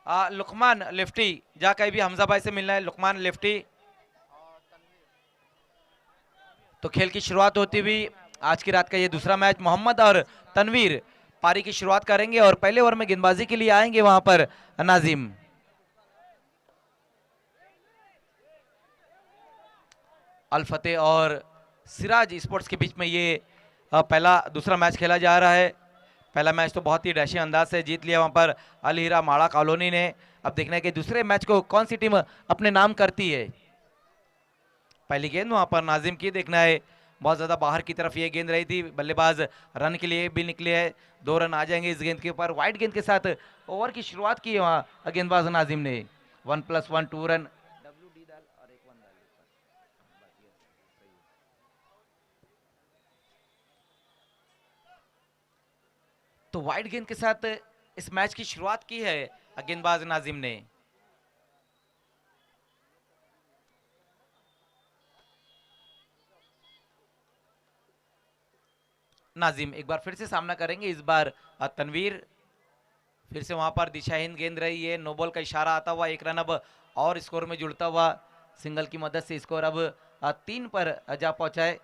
Lukman lefty, जा कहीं भी हमजा भाई से मिलना है। लुकमान लेफ्टी। तो खेल की शुरुआत होती हुई आज की रात का ये दूसरा मैच, मोहम्मद और तनवीर पारी की शुरुआत करेंगे और पहले ओवर में गेंदबाजी के लिए आएंगे वहां पर नाजिम। अल फतेह और सिराज स्पोर्ट्स के बीच में ये पहला दूसरा मैच खेला जा रहा है। पहला मैच तो बहुत ही डैशिंग अंदाज से जीत लिया वहां पर अल हीरा माड़ा कॉलोनी ने। अब देखना है कि दूसरे मैच को कौन सी टीम अपने नाम करती है। पहली गेंद वहां पर नाजिम की, देखना है बहुत ज्यादा बाहर की तरफ ये गेंद रही थी। बल्लेबाज रन के लिए भी निकले हैं, 2 रन आ जाएंगे इस गेंद के ऊपर। वाइड गेंद के साथ ओवर की शुरुआत की वहां गेंदबाज नाजिम ने। 1+1 2 रन। तो वाइड गेंद के साथ इस मैच की शुरुआत की है गेंदबाज नाजिम ने। नाजिम एक बार फिर से सामना करेंगे, इस बार तनवीर। फिर से वहां पर दिशाहीन गेंद रही है, नो बॉल का इशारा आता हुआ। 1 रन अब और स्कोर में जुड़ता हुआ, सिंगल की मदद से स्कोर अब 3 पर जा पहुंचा है।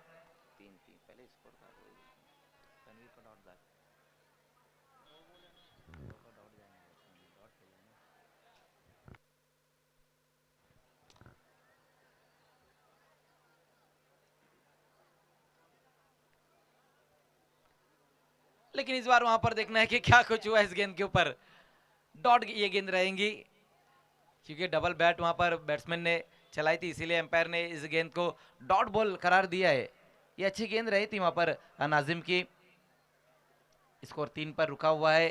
लेकिन इस बार वहां पर देखना है कि क्या कुछ हुआ इस गेंद के ऊपर। डॉट ये गेंद रहेंगी, क्योंकि डबल बैट वहां पर बैट्समैन ने चलाई थी, इसीलिए एम्पायर ने इस गेंद को डॉट बॉल करार दिया है। ये अच्छी गेंद रही थी वहां पर नाजिम की। स्कोर 3 पर रुका हुआ है।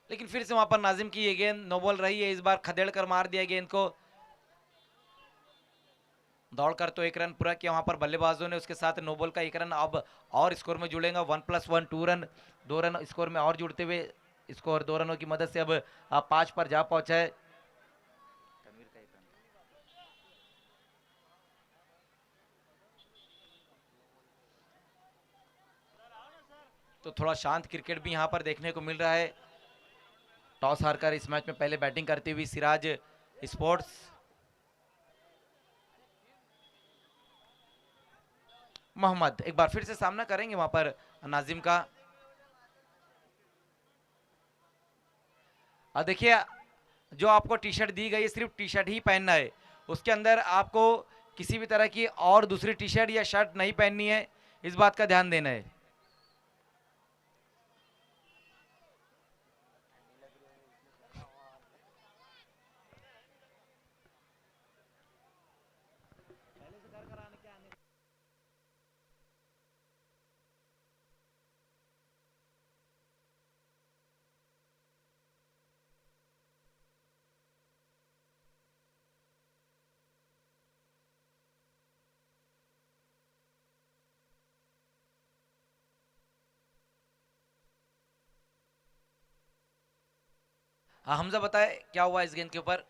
लेकिन फिर से वहां पर नाजिम की ये गेंद नो बॉल रही है। इस बार खदेड़ कर मार दिया गेंद को। दौड़कर तो 1 रन पूरा किया वहां पर बल्लेबाजों ने, उसके साथ नो बॉल का 1 रन अब और स्कोर में जुड़ेगा। 1+1 2 रन, 2 रन स्कोर में और जुड़ते हुए स्कोर 2 रनों की मदद से अब 5 पर जा पहुंचा है। तो थोड़ा शांत क्रिकेट भी यहां पर देखने को मिल रहा है। टॉस हारकर इस मैच में पहले बैटिंग करती हुई सिराज स्पोर्ट्स। मोहम्मद एक बार फिर से सामना करेंगे वहां पर नाजिम का। देखिए, जो आपको टी शर्ट दी गई है सिर्फ टी शर्ट ही पहनना है, उसके अंदर आपको किसी भी तरह की और दूसरी टी शर्ट या शर्ट नहीं पहननी है, इस बात का ध्यान देना है। हाँ हमजा बताए क्या हुआ इस गेंद के ऊपर।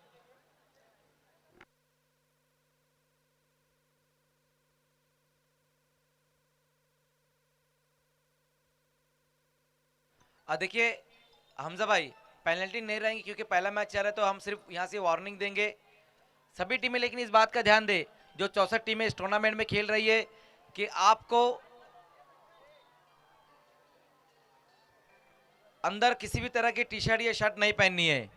देखिए हमजा भाई, पेनल्टी नहीं रहेंगी क्योंकि पहला मैच चल रहा है, तो हम सिर्फ यहाँ से वार्निंग देंगे सभी टीमें। लेकिन इस बात का ध्यान दे, जो 64 टीमें इस टूर्नामेंट में खेल रही है, कि आपको अंदर किसी भी तरह की टी शर्ट या शर्ट नहीं पहननी है।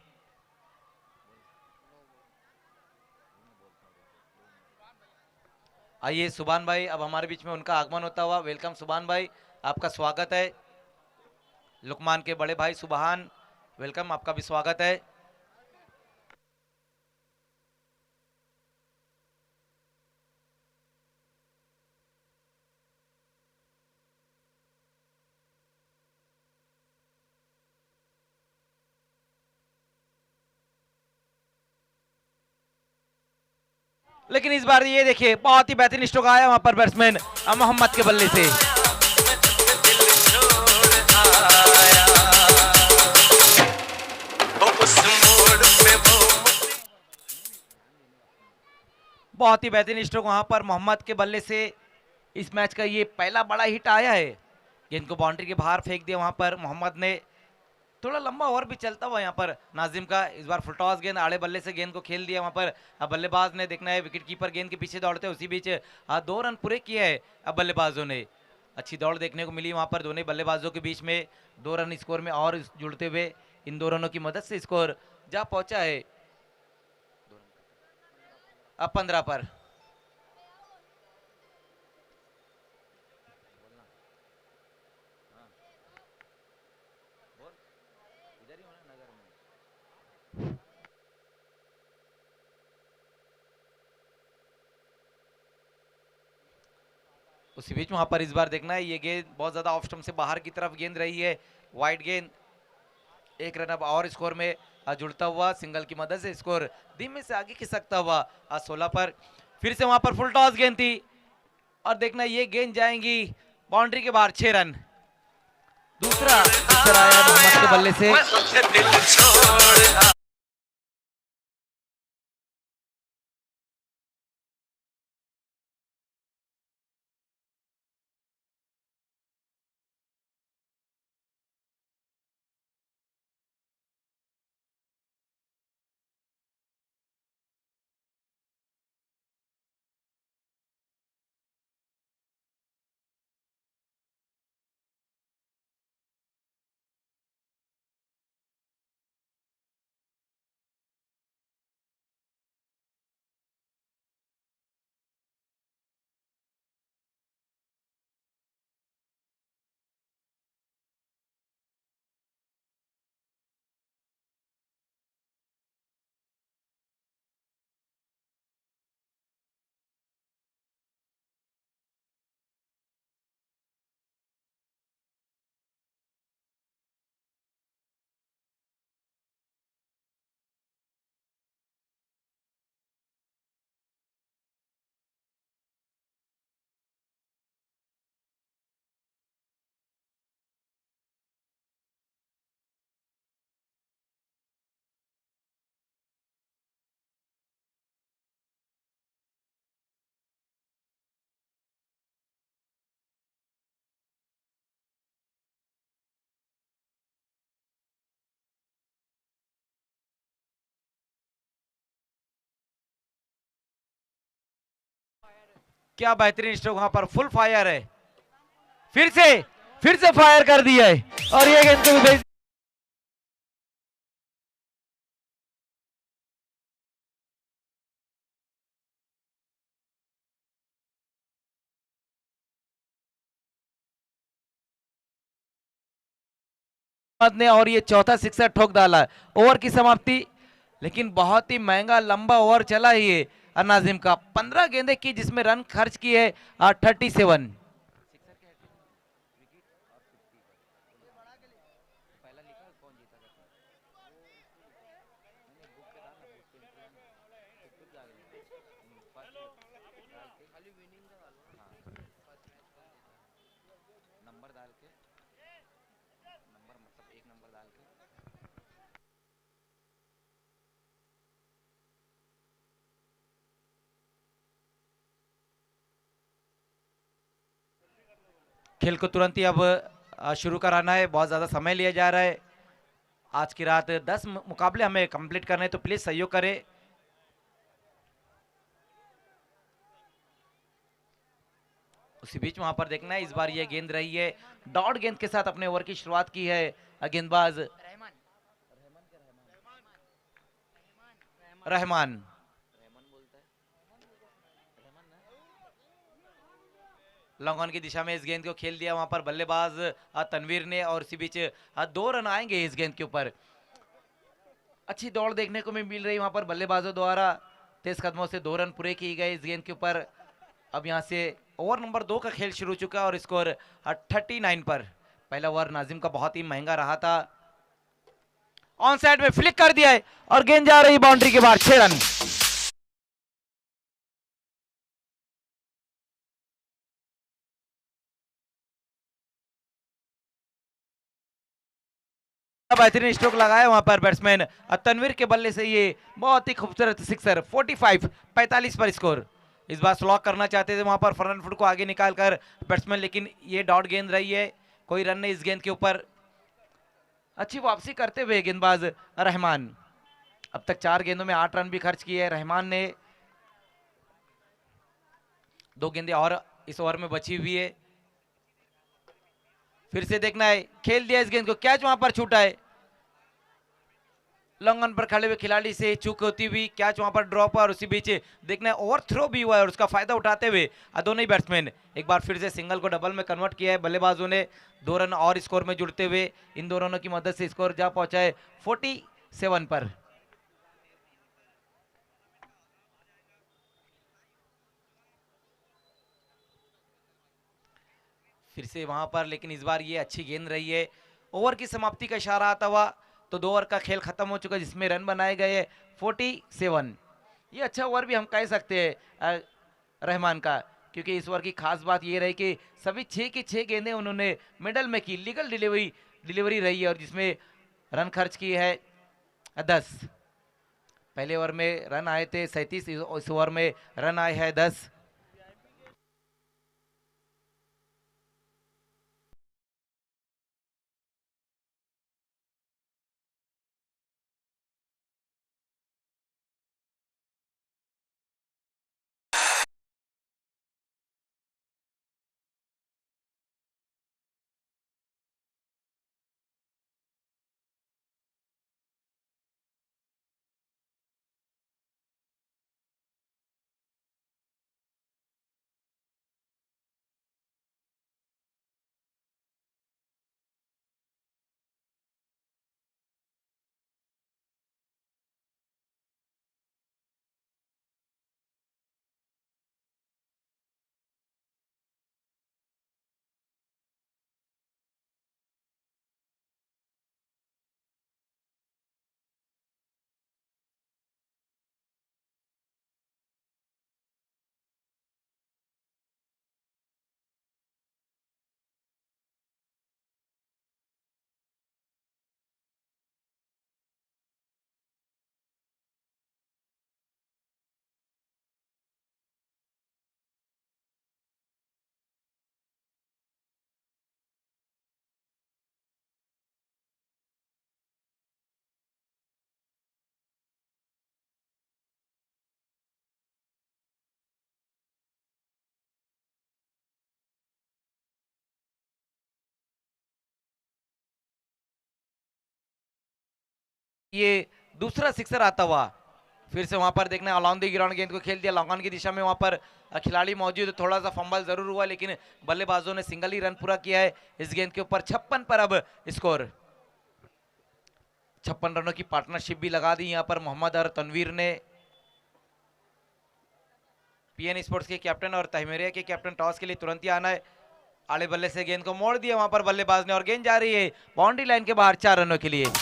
आइए सुभान भाई, अब हमारे बीच में उनका आगमन होता हुआ। वेलकम सुभान भाई, आपका स्वागत है। लुकमान के बड़े भाई सुबहान, वेलकम, आपका भी स्वागत है। लेकिन इस बार ये देखिए बहुत ही बेहतरीन स्ट्रोक आया वहां पर बैट्समैन मोहम्मद के बल्ले से। बहुत ही बेहतरीन स्ट्रोक वहां पर मोहम्मद के बल्ले से। इस मैच का ये पहला बड़ा हिट आया है। गेंद को बाउंड्री के बाहर फेंक दिया वहां पर मोहम्मद ने। थोड़ा लंबा ओवर भी चलता हुआ यहाँ पर नाजिम का। इस बार फुल टॉस गेंद आड़े बल्ले से गेंद को खेल दिया वहाँ पर। अब बल्लेबाज ने देखना है, विकेट कीपर गेंद के पीछे दौड़ते उसी बीच 2 रन पूरे किए हैं अब बल्लेबाजों ने। अच्छी दौड़ देखने को मिली वहाँ पर दोनों बल्लेबाजों के बीच में। 2 रन स्कोर में और जुड़ते हुए इन 2 रनों की मदद से स्कोर जा पहुंचा है अब 15 पर। उसी बीच वहां पर इस बार देखना है, ये गेंद बहुत ज्यादा ऑफ स्टंप से बाहर की तरफ गेंद रही है, वाइड गेंद। 1 रन अब और स्कोर में जुड़ता हुआ, सिंगल की मदद से स्कोर धीमे से आगे खिसकता हुआ 16 पर। फिर से वहां पर फुल टॉस गेंद थी और देखना ये गेंद जाएंगी बाउंड्री के बाहर। 6 रन। दूसरा अक्षर आया मोहम्मद के बल्ले से। क्या बेहतरीन स्ट्रोक, वहां पर फुल फायर है। फिर से फायर कर दिया है और ये गेंद को भी ने और ये चौथा सिक्सर ठोक डाला। ओवर की समाप्ति, लेकिन बहुत ही महंगा लंबा ओवर चला ही है नाजिम का। 15 गेंदें की जिसमें रन खर्च किए 37। खेल को तुरंत ही अब शुरू कराना है, बहुत ज़्यादा समय लिया जा रहा है। आज की रात 10 मुकाबले हमें कंप्लीट करने, तो प्लीज़ सहयोग करें। उसी बीच वहां पर देखना है, इस बार ये गेंद रही है डॉट गेंद के साथ अपने ओवर की शुरुआत की है गेंदबाज रहमान। लॉन्ग ऑन की दिशा में इस गेंद को खेल दिया वहां पर बल्लेबाज तनवीर ने, और इसी बीच 2 रन आएंगे इस गेंद के ऊपर। अच्छी दौड़ देखने को मिल रही वहां पर बल्लेबाजों द्वारा, तेज कदमों से 2 रन पूरे किए गए इस गेंद के ऊपर। अब यहां से ओवर नंबर 2 का खेल शुरू चुका है और स्कोर 39 पर। पहला ओवर नाजिम का बहुत ही महंगा रहा था। ऑन साइड में फ्लिक कर दिया है और गेंद जा रही बाउंड्री के बाहर। 6 रन। बेहतरीन स्ट्रोक लगाया वहां पर बैट्समैन तनवीर के बल्ले से, ये बहुत ही खूबसूरत सिक्सर। 45 पर स्कोर। इस बार स्लॉक करना चाहते थे वहां पर फ्रंट फुट को आगे निकालकर बैट्समैन, लेकिन ये डॉट गेंद रही है, कोई रन नहीं इस गेंद के ऊपर। अच्छी वापसी करते हुए गेंदबाज रहमान। अब तक 4 गेंदों में 8 रन भी खर्च किए रहमान ने। 2 गेंदें और इस ओवर में बची हुई है। फिर से देखना है, खेल दिया इस गेंद को, कैच वहां पर छूटा है। लॉन्ग ऑन पर खड़े हुए खिलाड़ी से चूक होती हुई कैच वहां पर ड्रॉप और उसी बीच देखना है ओवर थ्रो भी हुआ है और उसका फायदा उठाते हुए दोनों ही बैट्समैन एक बार फिर से सिंगल को डबल में कन्वर्ट किया है। बल्लेबाजों ने 2 रन और स्कोर में जुड़ते हुए इन 2 रनों की मदद से स्कोर जा पहुंचा है 47 पर। फिर से वहां पर, लेकिन इस बार ये अच्छी गेंद रही है। ओवर की समाप्ति का इशारा आता हुआ तो 2 ओवर का खेल खत्म हो चुका है जिसमें रन बनाए गए 47। ये अच्छा ओवर भी हम कह सकते हैं रहमान का, क्योंकि इस ओवर की खास बात ये रही कि सभी 6 की 6 गेंदें उन्होंने मिडल में की, लीगल डिलीवरी रही है और जिसमें रन खर्च की है 10। पहले ओवर में रन आए थे 37, इस ओवर में रन आए हैं 10। ये दूसरा सिक्सर आता हुआ। फिर से वहां पर देखना अलॉन्ग द ग्राउंड गेंद को खेल दिया लॉन्ग ऑन की दिशा में, वहां पर खिलाड़ी मौजूद, थोड़ा सा फंबल जरूर हुआ लेकिन बल्लेबाजों ने सिंगल ही रन पूरा किया है इस गेंद के ऊपर। 56 पर अब स्कोर। 56 रनों की पार्टनरशिप भी लगा दी यहां पर मोहम्मद और तनवीर ने। पीएन स्पोर्ट्स के कैप्टन और तहमेरिया के कैप्टन टॉस के लिए तुरंत ही आना है। आड़े बल्ले से गेंद को मोड़ दिया वहां पर बल्लेबाज ने और गेंद जा रही है बाउंड्री लाइन के बाहर 4 रनों के लिए।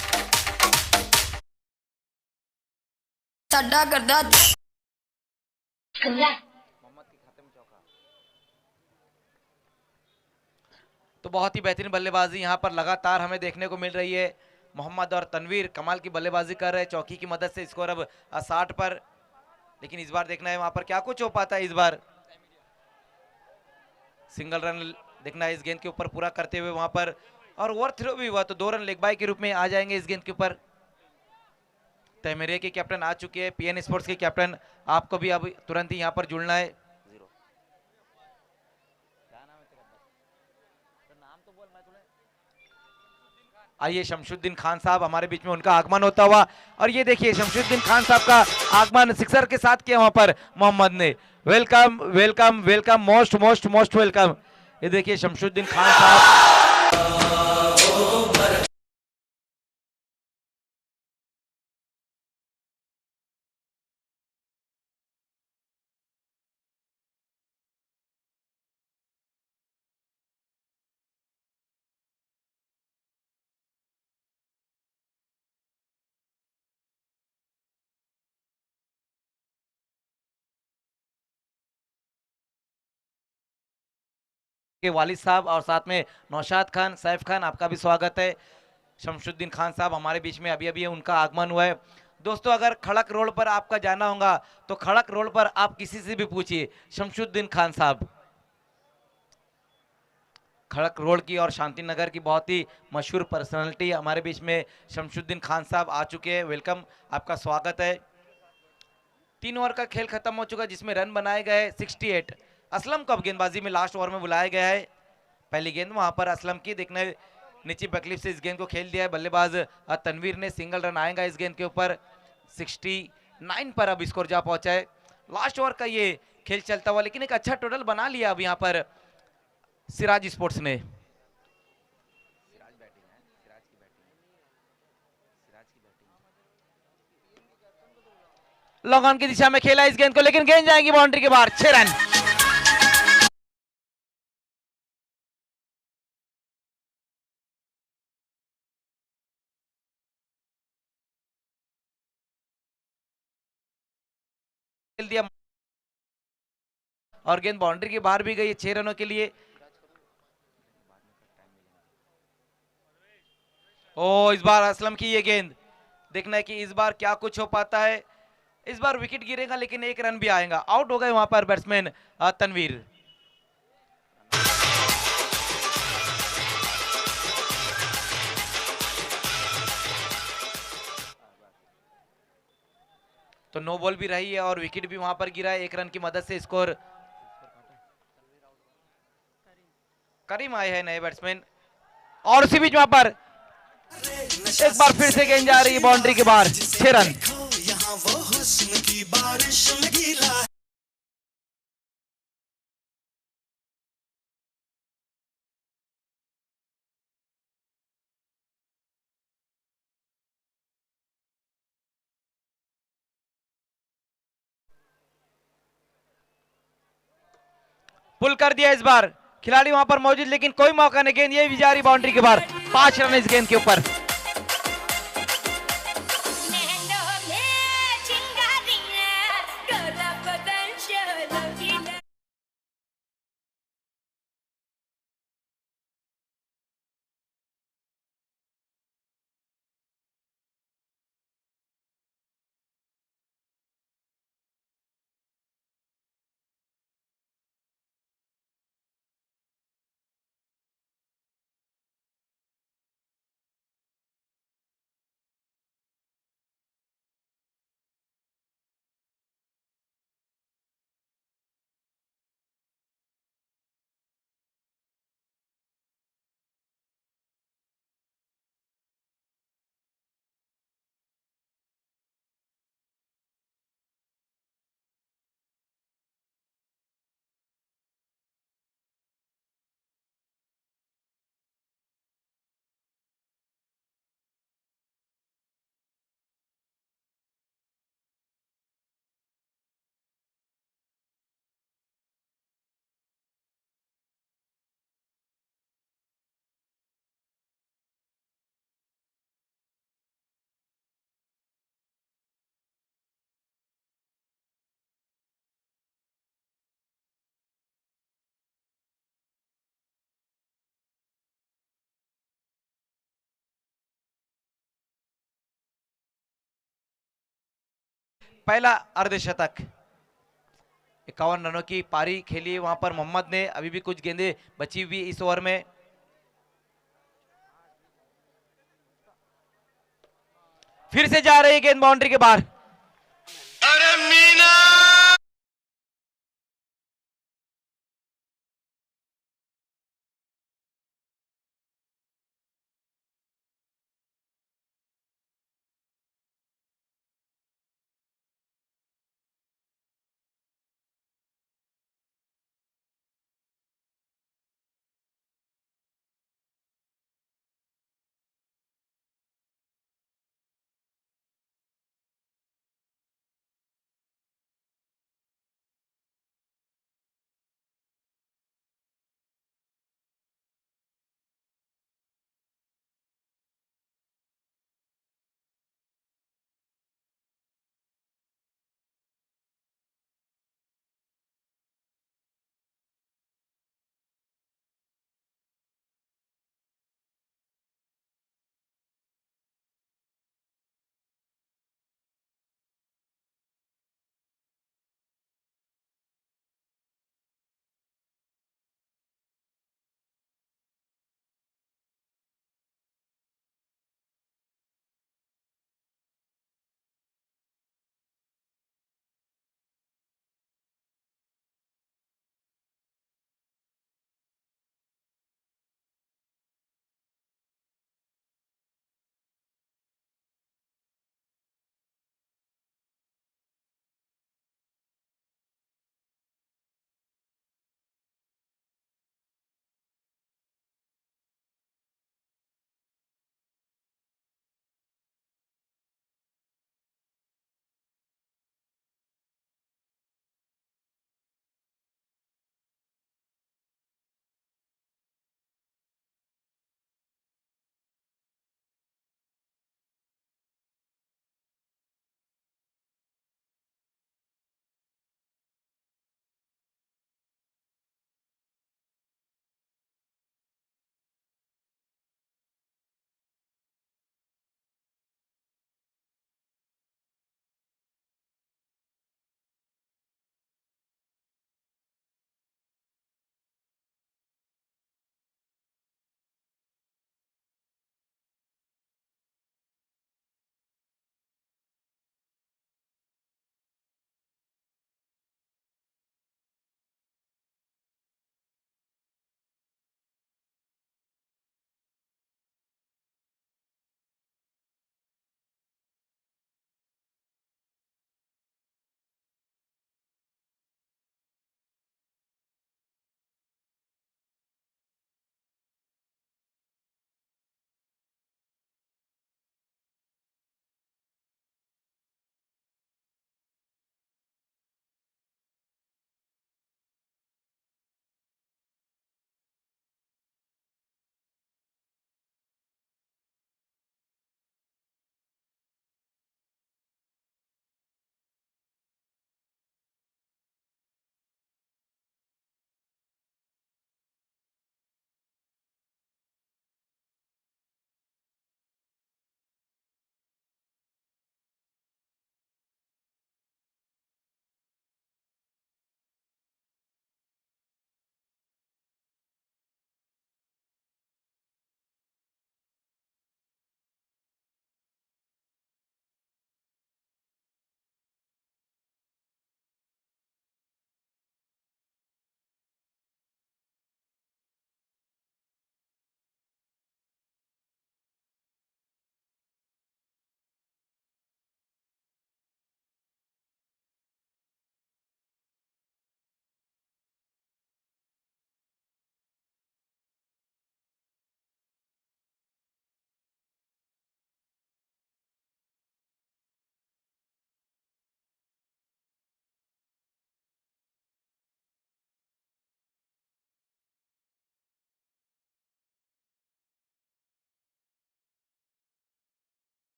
तो बहुत ही बेहतरीन बल्लेबाजी यहां पर लगातार हमें देखने को मिल रही है। मोहम्मद और तनवीर कमाल की बल्लेबाजी कर रहे हैं, चौकी की मदद से स्कोर अब 60 पर। लेकिन इस बार देखना है वहां पर क्या कुछ हो पाता है। इस बार सिंगल रन देखना है इस गेंद के ऊपर पूरा करते हुए वहां पर, और ओवर थ्रो भी हुआ तो 2 रन लेग बाय के रूप में आ जाएंगे इस गेंद के ऊपर। तहमेरिया के कैप्टन आ चुके हैं, पीएन स्पोर्ट्स के कैप्टन आपको भी अब तुरंत ही यहां पर जुड़ना है। आइए शमशुद्दीन खान साहब हमारे बीच में, उनका आगमन होता हुआ, और ये देखिए शमशुद्दीन खान साहब का आगमन सिक्सर के साथ किया वहां पर मोहम्मद ने। Welcome welcome welcome, most most most welcome. ये देखिए शमशुद्दीन खान साहब। के वालिद साहब और साथ में नौशाद खान, सैफ खान, आपका भी स्वागत है। शमशुद्दीन खान साहब हमारे बीच में अभी अभी उनका आगमन हुआ है। दोस्तों अगर खड़क रोड पर आपका जाना होगा तो खड़क रोड पर आप किसी से भी पूछिए शमशुद्दीन खान साहब। खड़क रोड की और शांति नगर की बहुत ही मशहूर पर्सनालिटी हमारे बीच में शमशुद्दीन खान साहब आ चुके हैं। वेलकम, आपका स्वागत है। 3 ओवर का खेल खत्म हो चुका है जिसमें रन बनाए गए 68। असलम को अब गेंदबाजी में लास्ट ओवर में बुलाया गया है। पहली गेंद वहां पर असलम की, देखने नीचे बकलीफ से इस गेंद को खेल दिया है बल्लेबाज तनवीर ने। सिंगल रन आएगा इस गेंद के ऊपर। 69 पर अब स्कोर जा पहुंचा है। लास्ट ओवर का ये खेल चलता हुआ, लेकिन एक अच्छा टोटल बना लिया अब यहाँ पर सिराज स्पोर्ट्स ने। लॉन्ग ऑन की दिशा में खेला इस गेंद को, लेकिन गेंद जाएगी बाउंड्री के बाहर। 6 रन। खेल दिया और गेंद बाउंड्री के बाहर भी गई 6 रनों के लिए। ओ, इस बार असलम की ये गेंद, देखना है कि इस बार क्या कुछ हो पाता है। इस बार विकेट गिरेगा लेकिन 1 रन भी आएगा। आउट हो गए वहां पर बैट्समैन तनवीर। तो नो बॉल भी रही है और विकेट भी वहां पर गिरा है। 1 रन की मदद से स्कोर। करीम आए हैं नए बैट्समैन और उसी बीच वहां पर एक बार फिर से गेंद जा रही है बाउंड्री के बाहर। 6 रन। पुल कर दिया इस बार खिलाड़ी वहां पर मौजूद, लेकिन कोई मौका नहीं। गेंद ये भी जा रही बाउंड्री के बाहर। 5 रन इस गेंद के ऊपर। पहला अर्धशतक। 51 रनों की पारी खेली वहां पर मोहम्मद ने। अभी भी कुछ गेंदें बची हुई इस ओवर में। फिर से जा रही गेंद बाउंड्री के बाहर।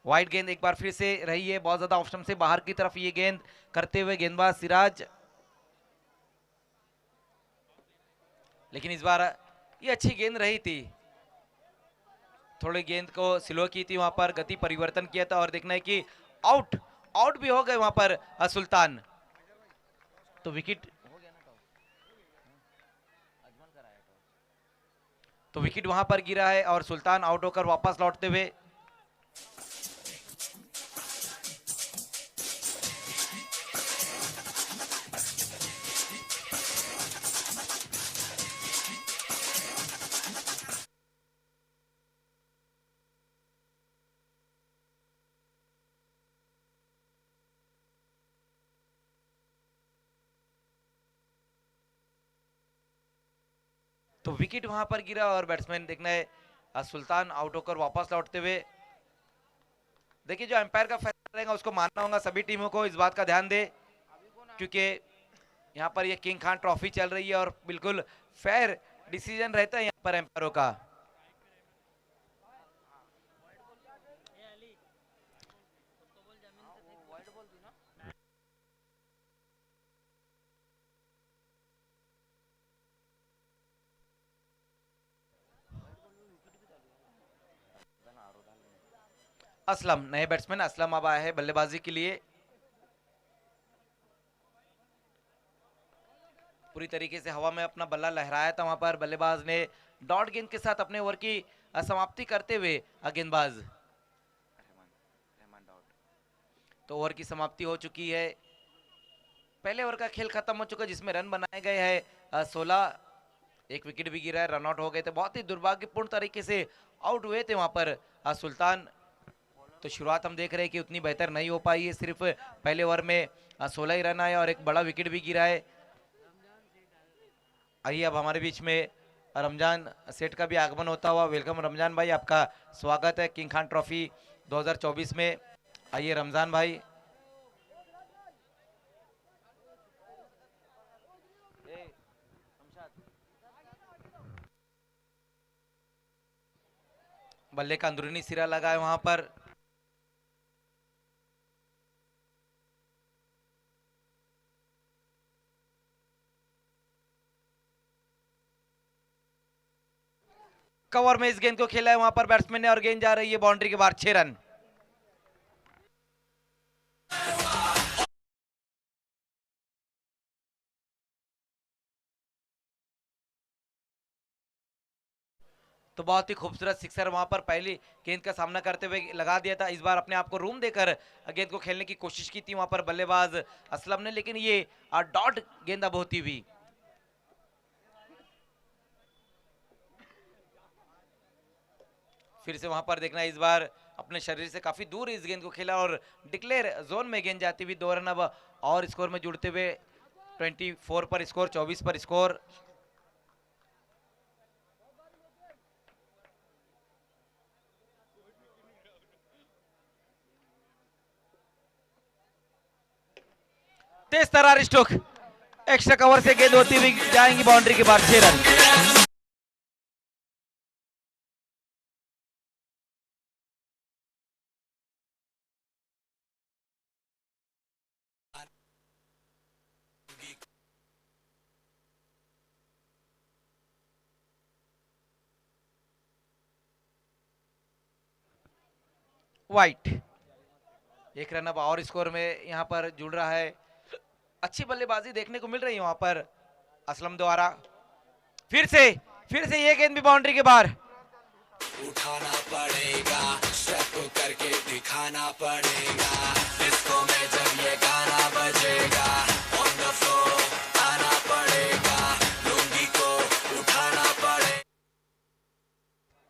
वाइड गेंद एक बार फिर से रही है, बहुत ज्यादा ऑप्शन से बाहर की तरफ ये गेंद करते हुए गेंदबाज सिराज, लेकिन इस बार ये अच्छी गेंद रही थी, थोड़ी गेंद को स्लो की थी, वहां पर गति परिवर्तन किया था और देखना है कि आउट आउट भी हो गए वहां पर सुल्तान। तो विकेट तो विकेट वहां पर गिरा है और सुल्तान आउट होकर वापस लौटते हुए। तो विकेट वहां पर गिरा और बैट्समैन देखना है सुल्तान आउट होकर वापस लौटते हुए। देखिए जो एम्पायर का फैसला रहेगा उसको मानना होगा, सभी टीमों को इस बात का ध्यान दे, क्योंकि यहाँ पर ये किंग खान ट्रॉफी चल रही है और बिल्कुल फेयर डिसीजन रहता है यहाँ पर एम्पायरों का। असलम, नए बैट्समैन असलम अब आया है बल्लेबाजी के लिए। पूरी तरीके से हवा में अपना बल्ला लहराया था वहां पर बल्लेबाज ने, डॉट गेंद के साथ अपने ओवर की समाप्ति करते हुए गेंदबाज। तो ओवर की समाप्ति हो चुकी है, पहले ओवर का खेल खत्म हो चुका है जिसमें रन बनाए गए हैं 16, एक विकेट भी गिरा है, रन आउट हो गए थे, बहुत ही दुर्भाग्यपूर्ण तरीके से आउट हुए थे वहां पर सुल्तान। तो शुरुआत हम देख रहे हैं कि उतनी बेहतर नहीं हो पाई है, सिर्फ पहले ओवर में 16 ही रन आए और एक बड़ा विकेट भी गिरा है। आइए अब हमारे बीच में रमजान सेठ का भी आगमन होता हुआ। वेलकम रमजान भाई, आपका स्वागत है किंग खान ट्रॉफी 2024 में। आइए रमजान भाई। बल्ले का अंदरूनी सिरा लगा है वहां पर, कवर में इस गेंद को खेला है वहां पर बैट्समैन ने और गेंद जा रही है बाउंड्री के बाहर, 6 रन। तो बहुत ही खूबसूरत सिक्सर वहां पर पहली गेंद का सामना करते हुए लगा दिया था, इस बार अपने आप को रूम देकर गेंद को खेलने की कोशिश की थी वहां पर बल्लेबाज असलम ने, लेकिन ये डॉट गेंद अब होती हुई। फिर से वहां पर देखना, इस बार अपने शरीर से काफी दूर इस गेंद को खेला और डिक्लेयर जोन में गेंद जाती हुई, 2 रन अब और स्कोर में जुड़ते हुए 24 पर स्कोर, 24 पर स्कोर। तेज तरार स्ट्रोक, एक्स्ट्रा कवर से गेंद होती हुई जाएंगी बाउंड्री के बाहर, 6 रन। वाइट, एक रन अब और स्कोर में यहां पर जुड़ रहा है। अच्छी बल्लेबाजी देखने को मिल रही है वहां पर असलम द्वारा। फिर से ये गेंद भी बाउंड्री के बाहर। उठाना पड़ेगा, स्टेप करके दिखाना पड़ेगा, डिस्को में जब ये गाना बजेगा, ऑन द फ्लोर आना पड़ेगा, लुंगी को उठाना पड़ेगा।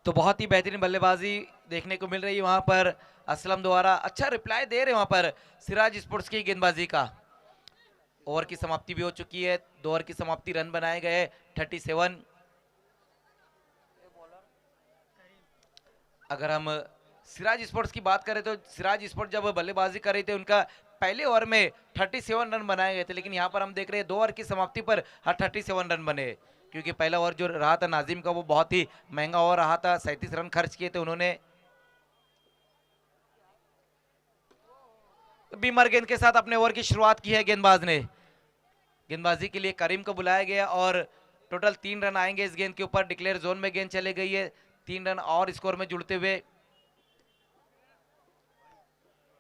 तो बहुत ही बेहतरीन बल्लेबाजी देखने को मिल रही है वहां पर असलम द्वारा, अच्छा रिप्लाई दे रहे हैं वहां पर सिराज स्पोर्ट्स की गेंदबाजी का। ओवर की समाप्ति भी हो चुकी है, 2 ओवर की समाप्ति, रन बनाए गए 37। अगर हम सिराज स्पोर्ट्स की बात करें तो सिराज स्पोर्ट्स जब बल्लेबाजी कर रहे थे उनका पहले ओवर में 37 रन बनाए गए थे, लेकिन यहां पर हम देख रहे हैं 2 ओवर की समाप्ति पर 37 रन बने, क्योंकि पहला ओवर जो रहा था नाजिम का वो बहुत ही महंगा ओवर रहा था, 37 रन खर्च किए थे उन्होंने। बीमर गेंद के साथ अपने ओवर की शुरुआत की है गेंदबाज ने। गेंदबाजी के लिए करीम को बुलाया गया और टोटल 3 रन आएंगे इस गेंद के ऊपर। डिक्लेयर जोन में गेंद चले गई है, 3 रन और स्कोर में जुड़ते हुए।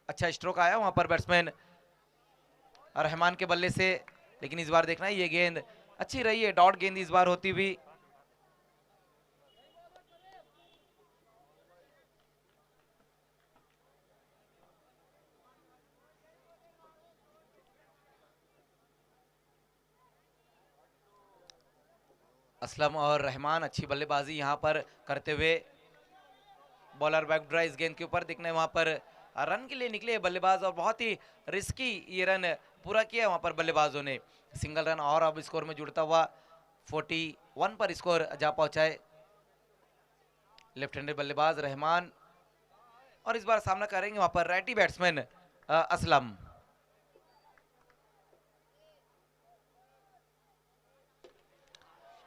अच्छा स्ट्रोक आया वहां पर बैट्समैन रहमान के बल्ले से, लेकिन इस बार देखना है ये गेंद अच्छी रही है, डॉट गेंद इस बार होती हुई। असलम और रहमान अच्छी बल्लेबाजी यहां पर करते हुए। बॉलर बैक ड्रा इस गेंद के ऊपर दिखने वहां पर रन के लिए निकले बल्लेबाज और बहुत ही रिस्की ये रन पूरा किया वहां पर बल्लेबाजों ने। सिंगल रन और अब स्कोर में जुड़ता हुआ 41 पर स्कोर जा पहुंचाए लेफ्ट हैंडेड बल्लेबाज रहमान, और इस बार सामना करेंगे वहां पर righty batsman Aslam.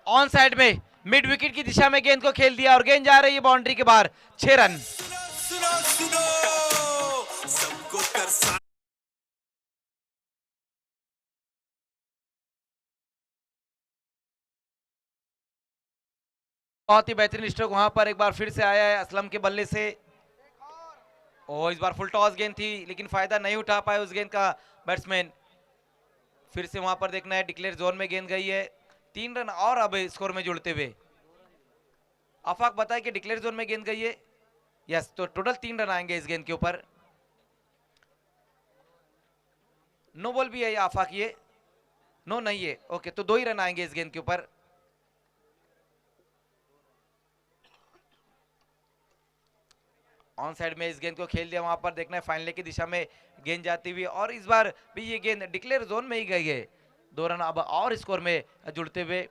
On side में मिड विकेट की दिशा में गेंद को खेल दिया और गेंद जा रही है बाउंड्री के बाहर, 6 रन। सुनो सुनो सबको तरसा बहुत ही बेहतरीन स्ट्रोक वहां पर एक बार फिर से आया है असलम के बल्ले से। और इस बार फुल टॉस गेंद थी लेकिन फायदा नहीं उठा पाए उस गेंद का बैट्समैन। फिर से वहां पर देखना है, डिक्लेयर जोन में गेंद गई है, 3 रन और अब स्कोर में जुड़ते हुए। आफाक बताए कि डिक्लेयर जोन में गेंद गई है, यस, तो टोटल 3 रन आएंगे इस गेंद के ऊपर। नो बॉल भी है या आफाक, ये नो नहीं है, ओके, तो 2 ही रन आएंगे इस गेंद के ऊपर। ऑन साइड में इस गेंद को खेल दिया, वहां पर देखना है फाइनल की दिशा में गेंद जाती हुई और इस बार भी ये गेंद डिक्लेयर जोन में ही गई है। 2 रन अब और स्कोर में जुड़ते हुए।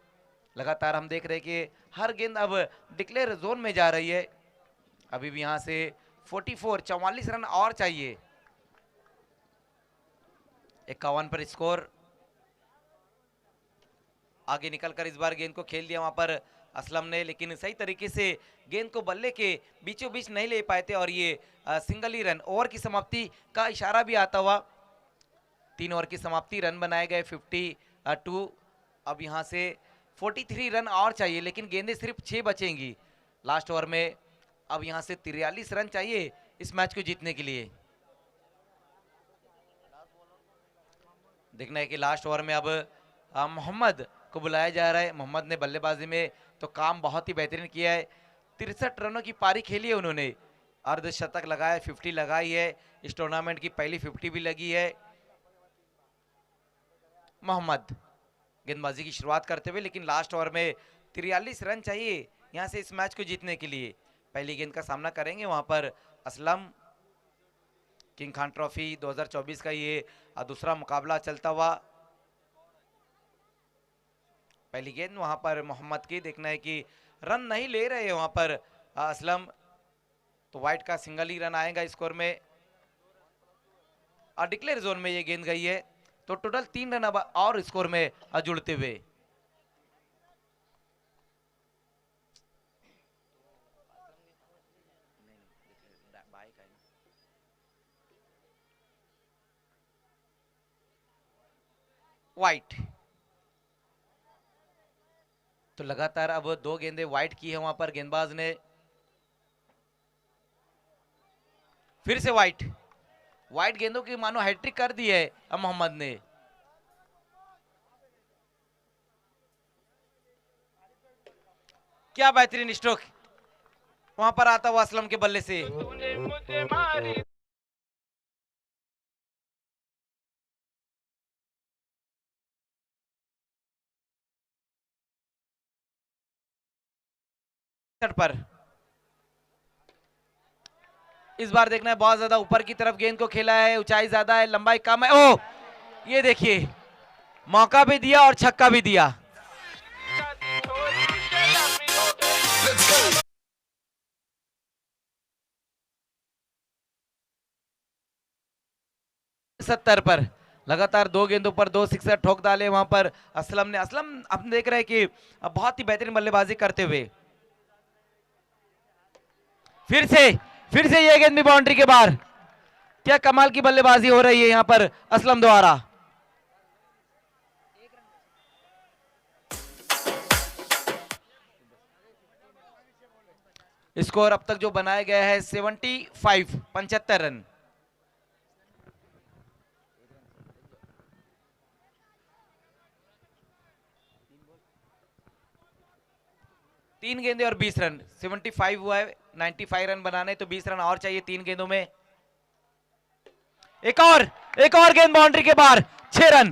लगातार हम देख रहे हैं कि हर गेंद अब डिक्लेयर जोन में जा रही है। अभी भी यहां से 44 रन और चाहिए। 51 पर स्कोर। आगे निकलकर इस बार गेंद को खेल दिया वहां पर असलम ने, लेकिन सही तरीके से गेंद को बल्ले के बीचों बीच नहीं ले पाए थे और ये सिंगल ही रन। ओवर की समाप्ति का इशारा भी आता हुआ। 3 ओवर की समाप्ति, रन बनाए गए 52। अब यहां से 43 रन और चाहिए, लेकिन गेंदें सिर्फ 6 बचेंगी लास्ट ओवर में। अब यहां से 43 रन चाहिए इस मैच को जीतने के लिए। देखना है कि लास्ट ओवर में अब मोहम्मद को बुलाया जा रहा है। मोहम्मद ने बल्लेबाजी में तो काम बहुत ही बेहतरीन किया है। 63 रनों की पारी खेली है उन्होंने, अर्धशतक लगाया, 50 लगाई है, इस टूर्नामेंट की पहली 50 भी लगी है। मोहम्मद गेंदबाजी की शुरुआत करते हुए, लेकिन लास्ट ओवर में 43 रन चाहिए यहां से इस मैच को जीतने के लिए। पहली गेंद का सामना करेंगे वहां पर असलम। किंग खान ट्रॉफी 2024 का ये दूसरा मुकाबला चलता हुआ। पहली गेंद वहां पर मोहम्मद की, देखना है कि रन नहीं ले रहे हैं वहां पर असलम, तो वाइट का सिंगल ही रन आएगा स्कोर में। और डिक्लेयर जोन में ये गेंद गई है, तो टोटल 3 रन अब और स्कोर में जुड़ते हुए। वाइट, तो लगातार अब 2 गेंदें वाइट की है वहां पर गेंदबाज ने। फिर से वाइट, वाइट गेंदों की मानो हैट्रिक कर दी है मोहम्मद ने। क्या बेहतरीन स्ट्रोक वहां पर आता हुआ असलम के बल्ले से। पर इस बार देखना है, बहुत ज्यादा ऊपर की तरफ गेंद को खेला है, ऊंचाई ज्यादा है, लंबाई कम है। ओ ये देखिए, मौका भी दिया और छक्का भी दिया। सत्तर पर लगातार 2 गेंदों पर 2 सिक्सर ठोक डाले वहां पर असलम ने। असलम हम देख रहे हैं कि बहुत ही बेहतरीन बल्लेबाजी करते हुए। फिर से ये गेंद भी बाउंड्री के बाहर। क्या कमाल की बल्लेबाजी हो रही है यहां पर असलम द्वारा। स्कोर अब तक जो बनाया गया है 75, 75 रन। तीन गेंदे और 20 रन, 75 हुआ है, 95 रन बनाने तो 20 रन और चाहिए तीन गेंदों में। एक और गेंद बाउंड्री के बाहर, 6 रन।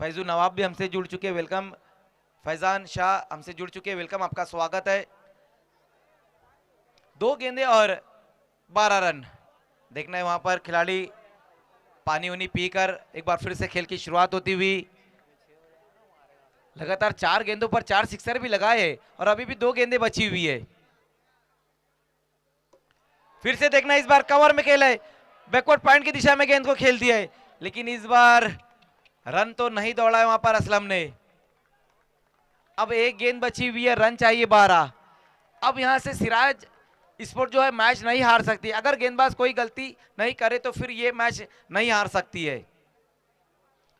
फैजू नवाब भी हमसे जुड़ चुके हैं, वेलकम। फैजान शाह हमसे जुड़ चुके हैं, वेलकम, आपका स्वागत है। 2 गेंदे और 12 रन। देखना है वहां पर खिलाड़ी पानी उनी पीकर एक बार फिर से खेल की शुरुआत होती हुई। लगातार 4 गेंदों पर 4 सिक्सर भी लगाए और अभी भी 2 गेंदें बची हुई है। फिर से देखना, इस बार कवर में खेला है, बैकवर्ड पॉइंट की दिशा में गेंद को खेल दिया है, लेकिन इस बार रन तो नहीं दौड़ा है वहां पर असलम ने। अब एक गेंद बची हुई है, रन चाहिए 12। अब यहां से सिराज स्पोर्ट जो है मैच नहीं हार सकती। अगर गेंदबाज कोई गलती नहीं करे तो फिर ये मैच नहीं हार सकती है,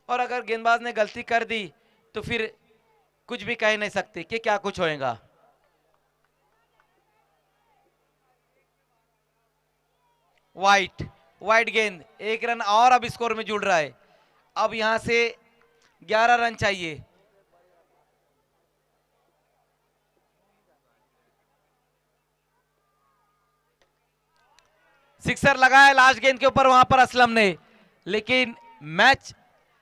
और अगर गेंदबाज ने गलती कर दी तो फिर कुछ भी कह नहीं सकते कि क्या कुछ होएगा। वाइट गेंद, 1 रन और अब स्कोर में जुड़ रहा है। अब यहां से 11 रन चाहिए। सिक्सर लगाया लास्ट गेंद के ऊपर वहां पर असलम ने, लेकिन मैच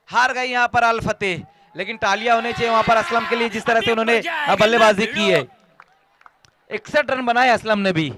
हार गई यहां पर अल फतेह। लेकिन तालियां होनी चाहिए वहां पर असलम के लिए, जिस तरह से उन्होंने बल्लेबाजी की है। 61 रन बनाए असलम ने भी।